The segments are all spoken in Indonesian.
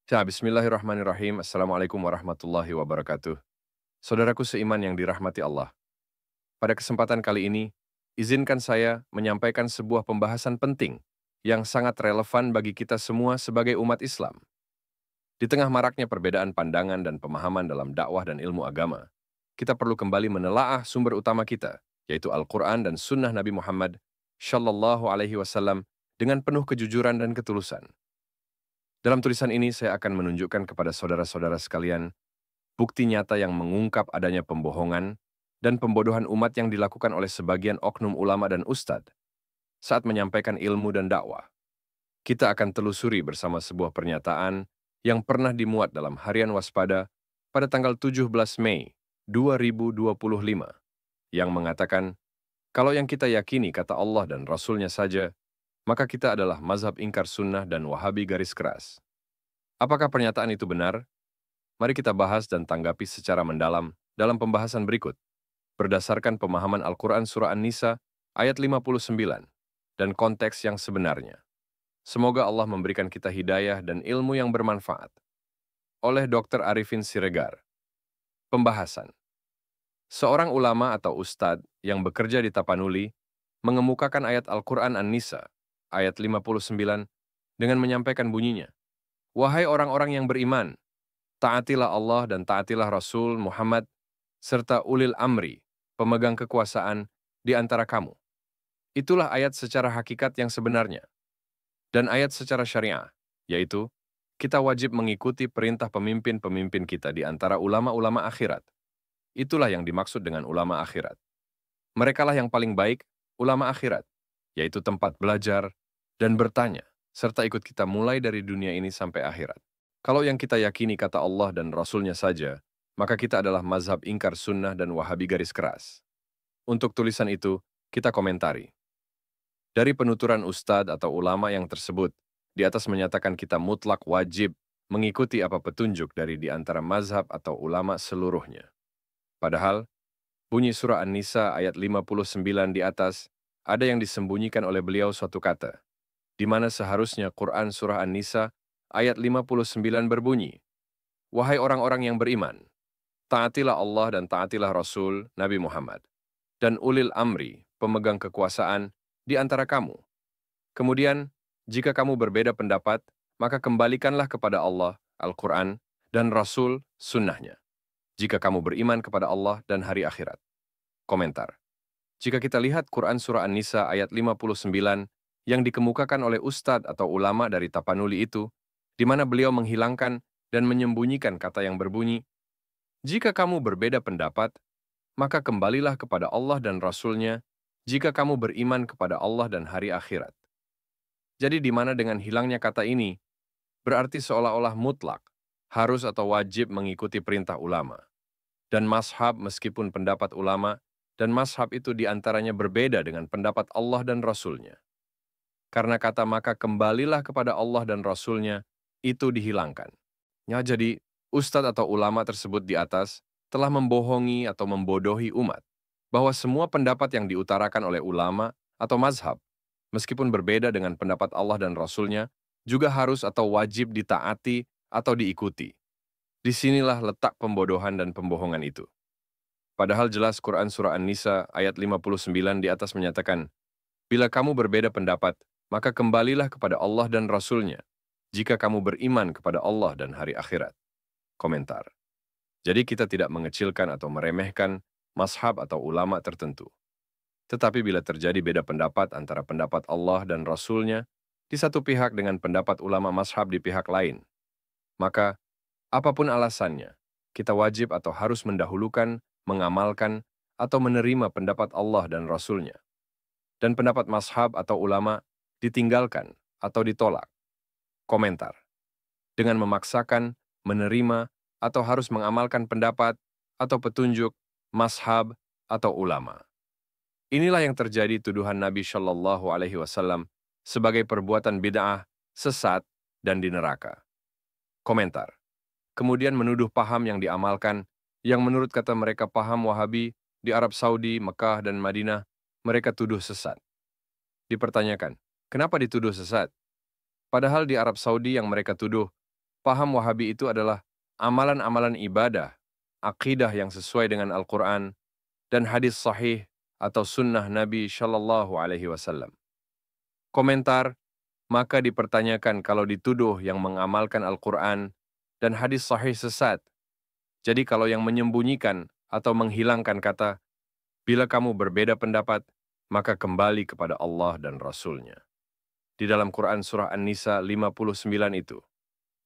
Bismillahirrahmanirrahim. Assalamualaikum warahmatullahi wabarakatuh. Saudaraku seiman yang dirahmati Allah. Pada kesempatan kali ini, izinkan saya menyampaikan sebuah pembahasan penting yang sangat relevan bagi kita semua sebagai umat Islam. Di tengah maraknya perbedaan pandangan dan pemahaman dalam dakwah dan ilmu agama, kita perlu kembali menelaah sumber utama kita, yaitu Al-Quran dan Sunnah Nabi Muhammad Shallallahu Alaihi Wasallam dengan penuh kejujuran dan ketulusan. Dalam tulisan ini, saya akan menunjukkan kepada saudara-saudara sekalian bukti nyata yang mengungkap adanya pembohongan dan pembodohan umat yang dilakukan oleh sebagian oknum ulama dan ustadz saat menyampaikan ilmu dan dakwah. Kita akan telusuri bersama sebuah pernyataan yang pernah dimuat dalam Harian Waspada pada tanggal 17 Mei 2025 yang mengatakan, kalau yang kita yakini kata Allah dan Rasulnya saja, maka kita adalah mazhab ingkar sunnah dan wahabi garis keras. Apakah pernyataan itu benar? Mari kita bahas dan tanggapi secara mendalam dalam pembahasan berikut, berdasarkan pemahaman Al-Quran Surah An-Nisa ayat 59 dan konteks yang sebenarnya. Semoga Allah memberikan kita hidayah dan ilmu yang bermanfaat. Oleh Dr. Arifin Siregar. Pembahasan. Seorang ulama atau ustadz yang bekerja di Tapanuli mengemukakan ayat Al-Quran An-Nisa ayat 59 dengan menyampaikan bunyinya, "Wahai orang-orang yang beriman, taatilah Allah dan taatilah Rasul Muhammad serta ulil amri, pemegang kekuasaan di antara kamu." Itulah ayat secara hakikat yang sebenarnya. Dan ayat secara syariah, yaitu kita wajib mengikuti perintah pemimpin-pemimpin kita di antara ulama-ulama akhirat. Itulah yang dimaksud dengan ulama akhirat. Merekalah yang paling baik, ulama akhirat, yaitu tempat belajar dan bertanya, serta ikut kita mulai dari dunia ini sampai akhirat. Kalau yang kita yakini kata Allah dan Rasulnya saja, maka kita adalah mazhab ingkar sunnah dan wahabi garis keras. Untuk tulisan itu, kita komentari. Dari penuturan ustadz atau ulama yang tersebut, di atas menyatakan kita mutlak wajib mengikuti apa petunjuk dari di antara mazhab atau ulama seluruhnya. Padahal, bunyi surah An-Nisa ayat 59 di atas, ada yang disembunyikan oleh beliau suatu kata, di mana seharusnya Quran surah An-Nisa ayat 59 berbunyi, "Wahai orang-orang yang beriman, taatilah Allah dan taatilah Rasul Nabi Muhammad, dan ulil amri, pemegang kekuasaan, di antara kamu. Kemudian, jika kamu berbeda pendapat, maka kembalikanlah kepada Allah, Al-Quran, dan Rasul sunnahnya. Jika kamu beriman kepada Allah dan hari akhirat." Komentar. Jika kita lihat Quran Surah An-Nisa ayat 59 yang dikemukakan oleh ustadz atau ulama dari Tapanuli itu, di mana beliau menghilangkan dan menyembunyikan kata yang berbunyi, "Jika kamu berbeda pendapat, maka kembalilah kepada Allah dan Rasul-Nya jika kamu beriman kepada Allah dan hari akhirat." Jadi di mana dengan hilangnya kata ini, berarti seolah-olah mutlak, harus atau wajib mengikuti perintah ulama. Dan mazhab meskipun pendapat ulama, dan mazhab itu diantaranya berbeda dengan pendapat Allah dan Rasul-Nya. Karena kata maka kembalilah kepada Allah dan Rasul-Nya, itu dihilangkan. Ya, jadi, ustadz atau ulama tersebut di atas telah membohongi atau membodohi umat, bahwa semua pendapat yang diutarakan oleh ulama atau mazhab, meskipun berbeda dengan pendapat Allah dan Rasul-Nya, juga harus atau wajib ditaati atau diikuti. Disinilah letak pembodohan dan pembohongan itu. Padahal jelas Quran Surah An-Nisa ayat 59 di atas menyatakan, "Bila kamu berbeda pendapat, maka kembalilah kepada Allah dan Rasul-Nya, jika kamu beriman kepada Allah dan hari akhirat." Komentar. Jadi kita tidak mengecilkan atau meremehkan mazhab atau ulama tertentu. Tetapi bila terjadi beda pendapat antara pendapat Allah dan Rasul-Nya di satu pihak dengan pendapat ulama mazhab di pihak lain, maka apapun alasannya, kita wajib atau harus mendahulukan, mengamalkan, atau menerima pendapat Allah dan Rasul-Nya. Dan pendapat mazhab atau ulama ditinggalkan atau ditolak. Komentar. Dengan memaksakan, menerima, atau harus mengamalkan pendapat atau petunjuk, mazhab, atau ulama. Inilah yang terjadi tuduhan Nabi Shallallahu Alaihi Wasallam sebagai perbuatan bid'ah, sesat, dan di neraka. Komentar. Kemudian menuduh paham yang diamalkan, yang menurut kata mereka paham Wahabi di Arab Saudi, Mekah, dan Madinah, mereka tuduh sesat. Dipertanyakan, kenapa dituduh sesat? Padahal di Arab Saudi yang mereka tuduh, Paham Wahabi itu adalah amalan-amalan ibadah, akidah yang sesuai dengan Al-Quran, dan hadis sahih atau sunnah Nabi Shallallahu Alaihi Wasallam. Komentar, maka dipertanyakan kalau dituduh yang mengamalkan Al-Quran dan hadis sahih sesat. Jadi kalau yang menyembunyikan atau menghilangkan kata, bila kamu berbeda pendapat, maka kembali kepada Allah dan Rasul-Nya. Di dalam Quran Surah An-Nisa 59 itu.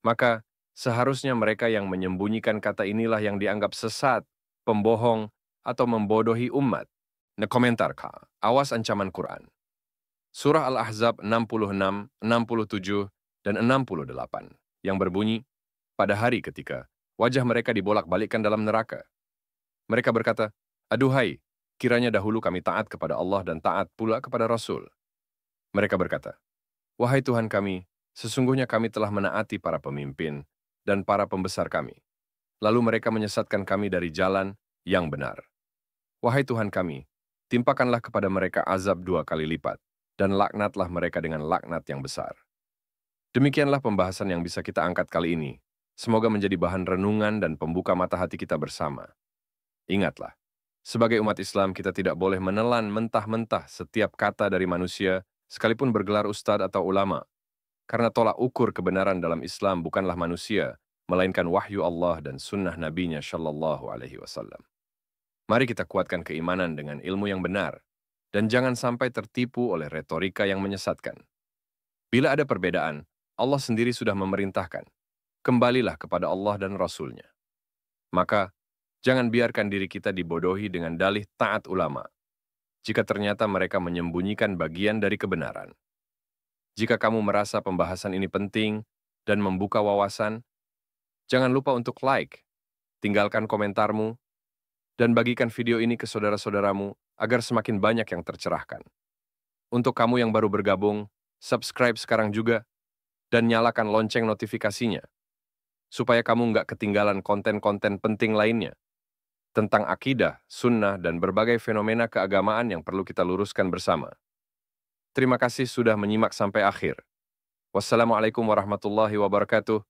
Maka seharusnya mereka yang menyembunyikan kata inilah yang dianggap sesat, pembohong, atau membodohi umat. Nah, komentar Kak, awas ancaman Quran. Surah Al-Ahzab 66, 67, dan 68 yang berbunyi, pada hari ketika wajah mereka dibolak-balikkan dalam neraka. Mereka berkata, aduhai, kiranya dahulu kami taat kepada Allah dan taat pula kepada Rasul. Mereka berkata, wahai Tuhan kami, sesungguhnya kami telah menaati para pemimpin dan para pembesar kami. Lalu mereka menyesatkan kami dari jalan yang benar. Wahai Tuhan kami, timpakanlah kepada mereka azab 2 kali lipat, dan laknatlah mereka dengan laknat yang besar. Demikianlah pembahasan yang bisa kita angkat kali ini. Semoga menjadi bahan renungan dan pembuka mata hati kita bersama. Ingatlah, sebagai umat Islam kita tidak boleh menelan mentah-mentah setiap kata dari manusia, sekalipun bergelar ustadz atau ulama. Karena tolak ukur kebenaran dalam Islam bukanlah manusia, melainkan wahyu Allah dan sunnah Nabi-Nya Shallallahu Alaihi Wasallam. Mari kita kuatkan keimanan dengan ilmu yang benar, dan jangan sampai tertipu oleh retorika yang menyesatkan. Bila ada perbedaan, Allah sendiri sudah memerintahkan, kembalilah kepada Allah dan Rasul-Nya. Maka, jangan biarkan diri kita dibodohi dengan dalih taat ulama, jika ternyata mereka menyembunyikan bagian dari kebenaran. Jika kamu merasa pembahasan ini penting dan membuka wawasan, jangan lupa untuk like, tinggalkan komentarmu, dan bagikan video ini ke saudara-saudaramu agar semakin banyak yang tercerahkan. Untuk kamu yang baru bergabung, subscribe sekarang juga, dan nyalakan lonceng notifikasinya, supaya kamu nggak ketinggalan konten-konten penting lainnya tentang akidah, sunnah, dan berbagai fenomena keagamaan yang perlu kita luruskan bersama. Terima kasih sudah menyimak sampai akhir. Wassalamualaikum warahmatullahi wabarakatuh.